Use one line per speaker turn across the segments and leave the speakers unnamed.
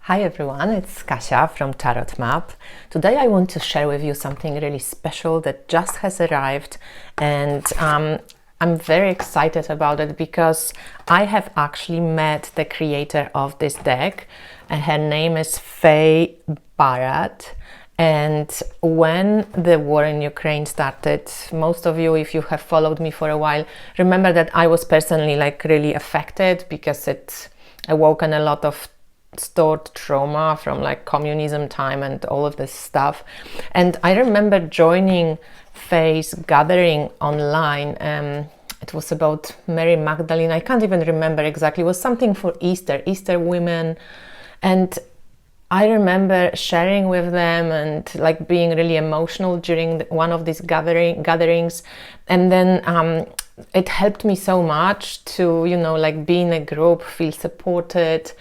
Hi everyone, it's Kasia from Tarot Map. Today I want to share with you something really special that just has arrived, and I'm very excited about it because I have actually met the creator of this deck, and her name is Fay Barat. And when the war in Ukraine started, most of you, if you have followed me for a while, remember that I was personally really affected because it awoken a lot of stored trauma from communism time and all of this stuff. And I remember joining Fay's gathering online. It was about Mary Magdalene. I can't even remember exactly. It was something for Easter women. And I remember sharing with them and being really emotional during one of these gatherings. And then it helped me so much to, be in a group, feel supported,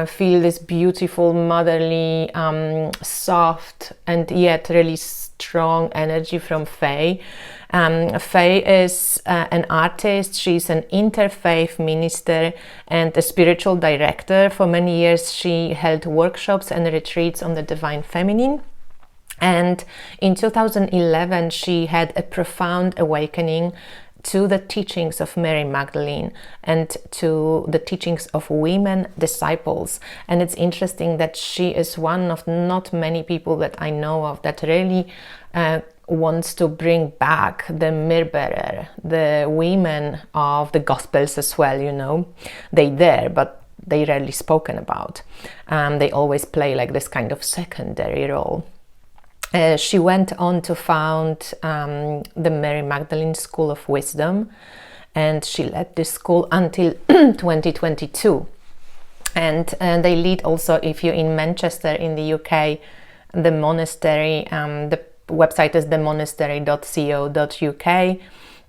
feel this beautiful, motherly, soft, and yet really strong energy from Fay. Fay is an artist. She's an interfaith minister and a spiritual director. For many years, she held workshops and retreats on the divine feminine. And in 2011, she had a profound awakening to the teachings of Mary Magdalene and to the teachings of women disciples. And it's interesting that she is one of not many people that I know of that really wants to bring back the mirror bearer, the women of the Gospels as well. They there, but they rarely spoken about. They always play this kind of secondary role. She went on to found the Mary Magdalene School of Wisdom, and she led this school until 2022. And they lead also, if you're in Manchester in the UK, the monastery. The website is themonastery.co.uk,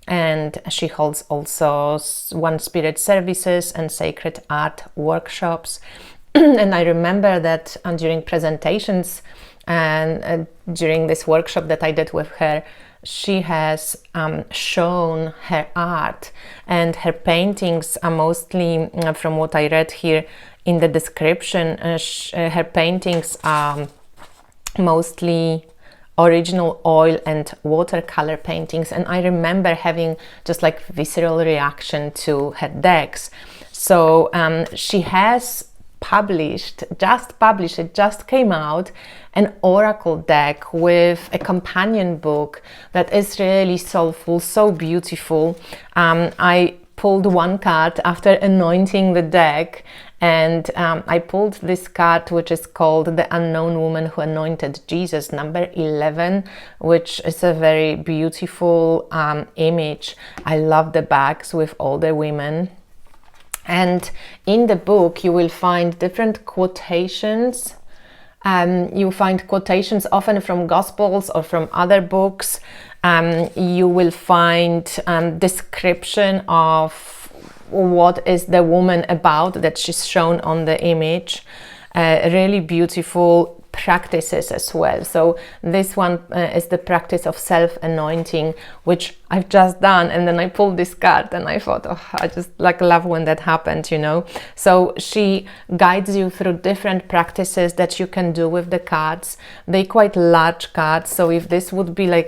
and she holds also One Spirit services and sacred art workshops. And I remember that during presentations and during this workshop that I did with her, she has shown her art, and her paintings are mostly, from what I read here in the description, her paintings are mostly original oil and watercolor paintings. And I remember having just visceral reaction to her decks. So she has it just came out, an oracle deck with a companion book that is really soulful, so beautiful. I pulled one card after anointing the deck, and I pulled this card, which is called The Unknown Woman Who Anointed Jesus, number 11, which is a very beautiful image. I love the backs with all the women. And in the book, you will find different quotations. You find quotations often from Gospels or from other books. You will find description of what is the woman about that she's shown on the image. Really beautiful practices as well. So this one is the practice of self-anointing, which I've just done, and then I pulled this card and I thought, oh, I just love when that happened, So she guides you through different practices that you can do with the cards. They're quite large cards, so if this would be a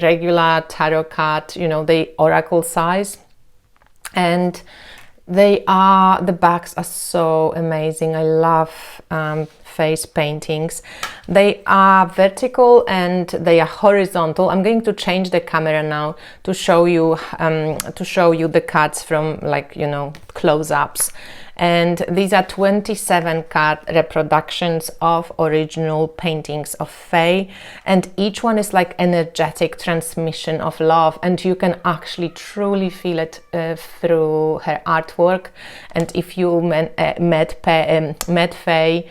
regular tarot card, they oracle size, and the backs are so amazing. I love Fay's paintings. They are vertical and they are horizontal. I'm going to change the camera now to show you the cards from close-ups. And these are 27 card reproductions of original paintings of Fay, and each one is energetic transmission of love, and you can actually truly feel it through her artwork. And if you met Fay,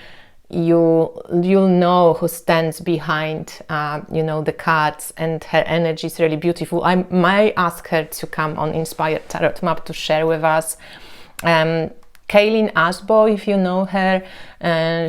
you'll know who stands behind the cards, and her energy is really beautiful. I might ask her to come on Inspired Tarot Map to share with us Kaylin Asbo, if you know her,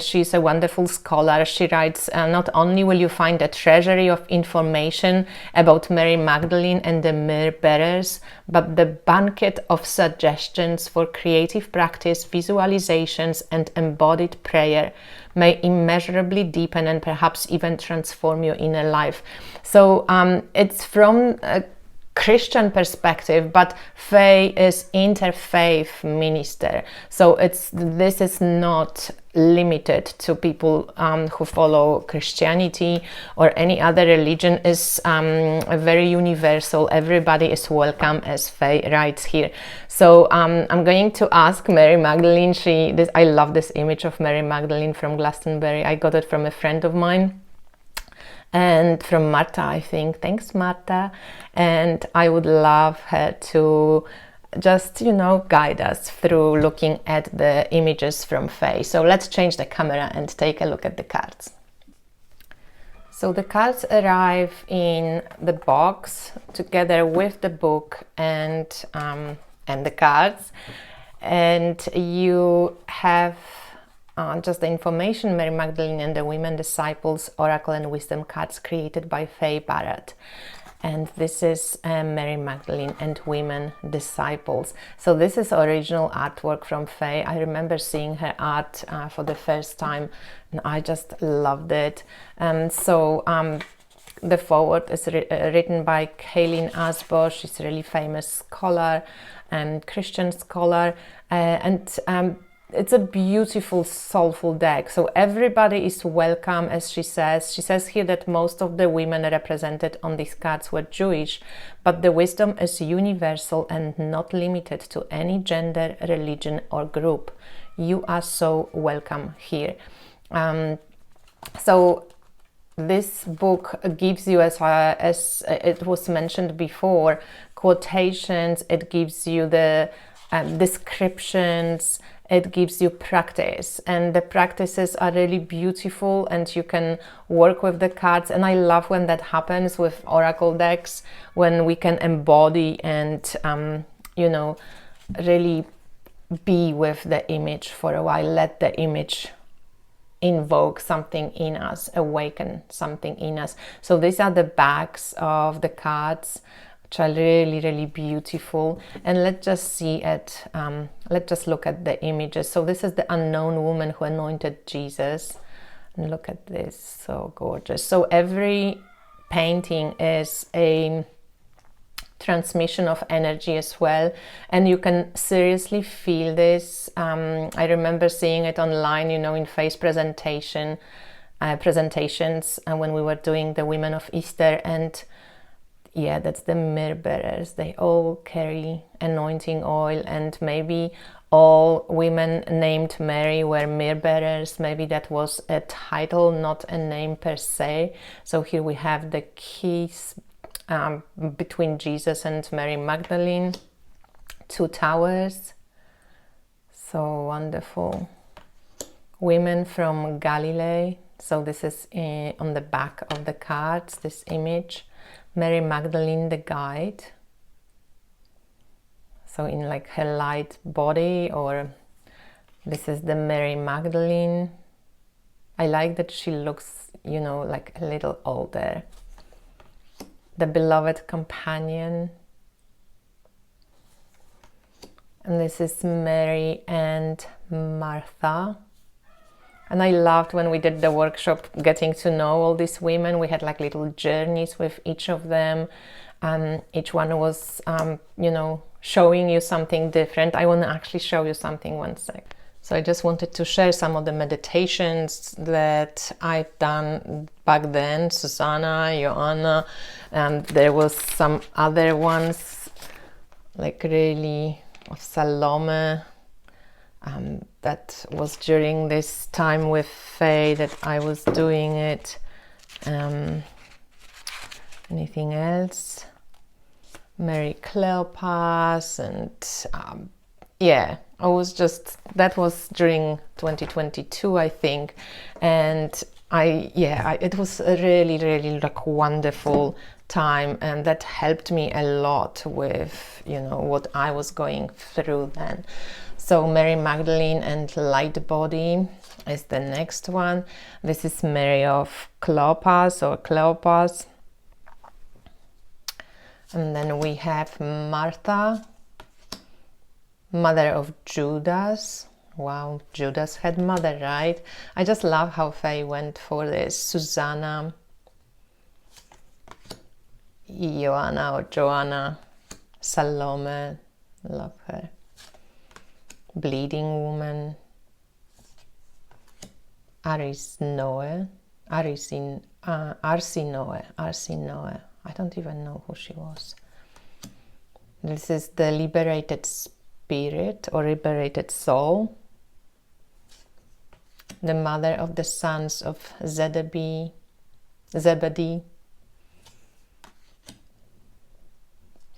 she's a wonderful scholar. She writes, not only will you find a treasury of information about Mary Magdalene and the myrrh bearers, but the banquet of suggestions for creative practice, visualizations, and embodied prayer may immeasurably deepen and perhaps even transform your inner life. So it's from a Christian perspective, but Fay is interfaith minister. So this is not limited to people who follow Christianity or any other religion. Is very universal. Everybody is welcome, as Fay writes here. So I'm going to ask Mary Magdalene. I love this image of Mary Magdalene from Glastonbury. I got it from a friend of mine. And from Marta, I think. Thanks, Marta. And I would love her to just, guide us through looking at the images from Fay. So let's change the camera and take a look at the cards. So the cards arrive in the box together with the book and the cards. And you have just the information, Mary Magdalene and the Women Disciples, Oracle and Wisdom cards created by Fay Barat. And this is Mary Magdalene and Women Disciples. So this is original artwork from Fay. I remember seeing her art for the first time, and I just loved it. The foreword is written by Kaylin Asbo. She's a really famous scholar and Christian scholar. It's a beautiful, soulful deck. So everybody is welcome, as she says. She says here that most of the women represented on these cards were Jewish, but the wisdom is universal and not limited to any gender, religion, or group. You are so welcome here. So this book gives you, as it was mentioned before, quotations. It gives you the descriptions. It gives you practice, and the practices are really beautiful, and you can work with the cards. And I love when that happens with oracle decks, when we can embody and really be with the image for a while. Let the image invoke something in us, awaken something in us. So these are the backs of the cards, which are really, really beautiful. And let's just see it. Let's just look at the images. So this is the unknown woman who anointed Jesus. And look at this, so gorgeous. So every painting is a transmission of energy as well, and you can seriously feel this. I remember seeing it online, in Fay's presentations, and when we were doing the Women of Easter, and yeah, that's the myrrh bearers. They all carry anointing oil, and maybe all women named Mary were myrrh bearers. Maybe that was a title, not a name per se. So here we have the keys between Jesus and Mary Magdalene, 2 towers. So wonderful. Women from Galilee. So this is on the back of the cards, this image. Mary Magdalene, the guide. So in like her light body, or this is the Mary Magdalene. I like that she looks, like a little older. The beloved companion. And this is Mary and Martha. And I loved when we did the workshop, getting to know all these women. We had like little journeys with each of them. Each one was, showing you something different. I want to actually show you something one sec. So I just wanted to share some of the meditations that I've done back then. Susanna, Joanna, and there was some other ones, like really of Salome. That was during this time with Fay that I was doing it. Anything else? Mary Cleopas, and that was during 2022, I think, and it was a really, really like wonderful time, and that helped me a lot with what I was going through then. So Mary Magdalene and Light Body is the next one. This is Mary of Cleopas or Cleopas. And then we have Martha, mother of Judas. Wow, Judas had mother, right? I just love how Fay went for this. Susanna, Joanna or Joanna, Salome, love her. Bleeding Woman, Arsinoe, I don't even know who she was. This is the liberated spirit or liberated soul. The mother of the sons of Zebedee.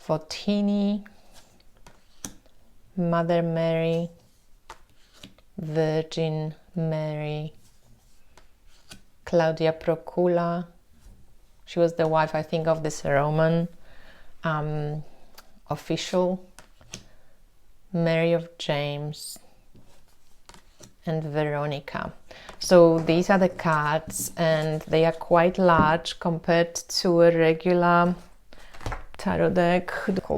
Fotini, Mother Mary, Virgin Mary, Claudia Procula. She was the wife, I think, of this Roman official. Mary of James, and Veronica. So these are the cards, and they are quite large compared to a regular tarot deck,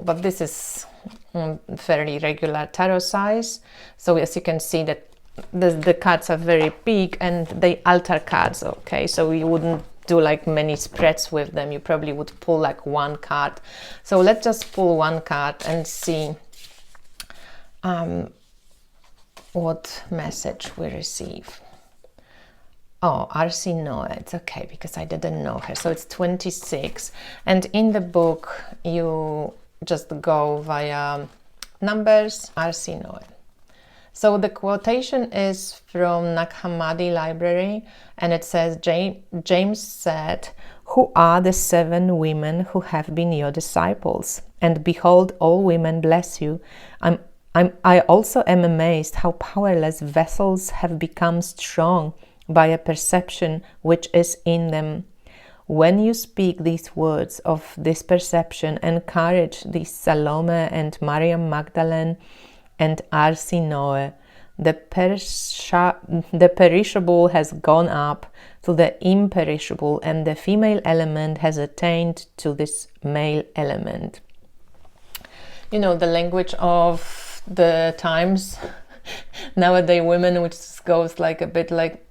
but this is fairly regular tarot size. So as you can see that the cards are very big and they altar cards, okay? So you wouldn't do like many spreads with them. You probably would pull like one card. So let's just pull one card and see what message we receive. Oh, Arsinoe, it's okay because I didn't know her. So it's 26, and in the book you just go via numbers, Arsinoe. So the quotation is from Nag Hammadi library, and it says, James said, "Who are the 7 women who have been your disciples? And behold, all women bless you. I also am amazed how powerless vessels have become strong by a perception which is in them. When you speak these words of this perception, encourage these Salome and Mariam Magdalene and Arsinoe. The perishable has gone up to the imperishable, and the female element has attained to this male element." You know, the language of the times nowadays, women, which goes like a bit like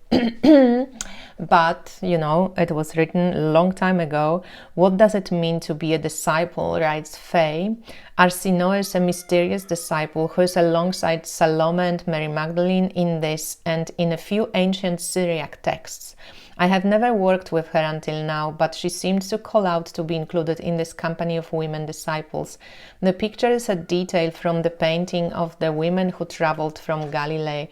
but you know, it was written a long time ago. What does it mean to be a disciple, writes Fay. Arsinoe is a mysterious disciple who is alongside Salome and Mary Magdalene in this and in a few ancient Syriac texts. I have never worked with her until now, but she seemed to call out to be included in this company of women disciples. The picture is a detail from the painting of the women who traveled from Galilee.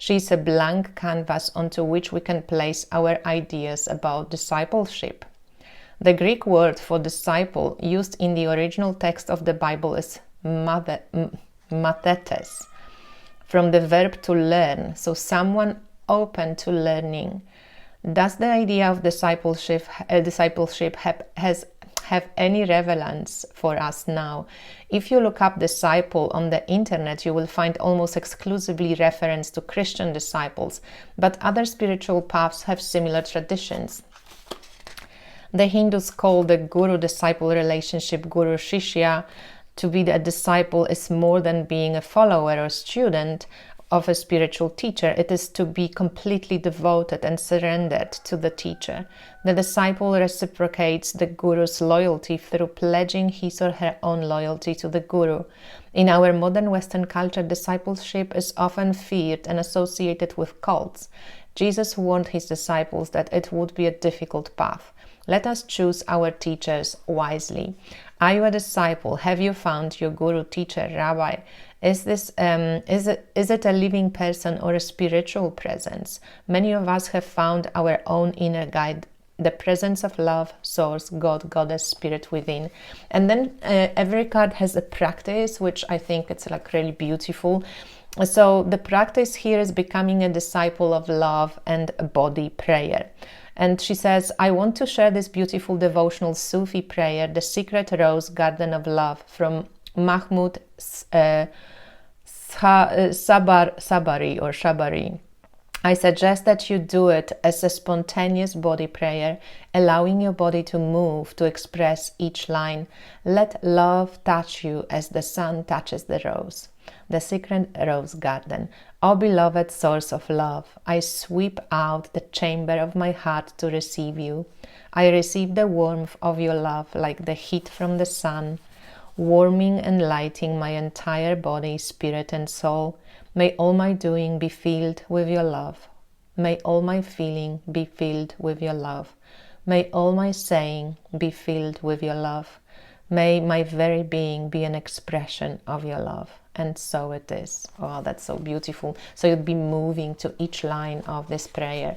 She is a blank canvas onto which we can place our ideas about discipleship. The Greek word for disciple used in the original text of the Bible is mathetes, from the verb to learn, so someone open to learning. Does the idea of discipleship have any relevance for us now? If you look up disciple on the internet, you will find almost exclusively reference to Christian disciples, but other spiritual paths have similar traditions. The Hindus call the guru-disciple relationship guru shishya. To be a disciple is more than being a follower or student of a spiritual teacher. It is to be completely devoted and surrendered to the teacher. The disciple reciprocates the guru's loyalty through pledging his or her own loyalty to the guru. In our modern Western culture, discipleship is often feared and associated with cults. Jesus warned his disciples that it would be a difficult path. Let us choose our teachers wisely. Are you a disciple? Have you found your guru, teacher, rabbi? Is it a living person or a spiritual presence? Many of us have found our own inner guide, the presence of love, source, God, goddess, spirit within. And then every card has a practice, which I think it's like really beautiful. So the practice here is becoming a disciple of love and body prayer. And she says, I want to share this beautiful devotional Sufi prayer, the Secret Rose Garden of Love, from Mahmoud Sabari or Shabari. I suggest that you do it as a spontaneous body prayer, allowing your body to move, to express each line. Let love touch you as the sun touches the rose, the secret rose garden. O beloved source of love, I sweep out the chamber of my heart to receive you. I receive the warmth of your love like the heat from the sun, warming and lighting my entire body, spirit, and soul. May all my doing be filled with your love. May all my feeling be filled with your love. May all my saying be filled with your love. May my very being be an expression of your love. And so it is. Oh, that's so beautiful. So you'd be moving to each line of this prayer.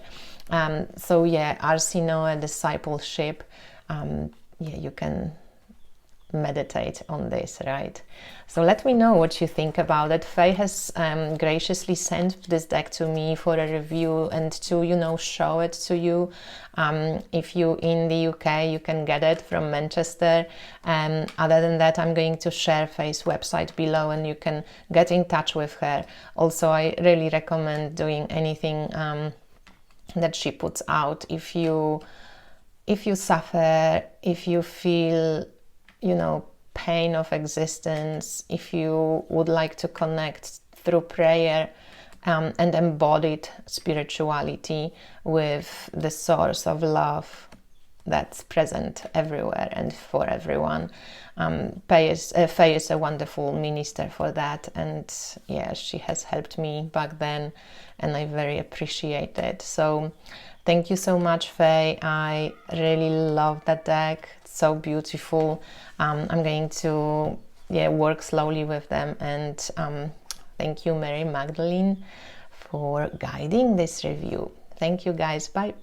So yeah, Arsinoe, discipleship. Yeah, you can meditate on this, right? So let me know what you think about it. Fay has graciously sent this deck to me for a review and to, you know, show it to you. If you in the UK, you can get it from Manchester. Other than that, I'm going to share Fay's website below and you can get in touch with her. Also, I really recommend doing anything that she puts out. If you suffer, if you feel, you know, pain of existence, if you would like to connect through prayer and embodied spirituality with the source of love that's present everywhere and for everyone, Fay is a wonderful minister for that, and yeah, she has helped me back then and I very appreciate it. So thank you so much, Fay. I really love that deck. It's so beautiful. I'm going to work slowly with them, and thank you, Mary Magdalene, for guiding this review. Thank you, guys. Bye.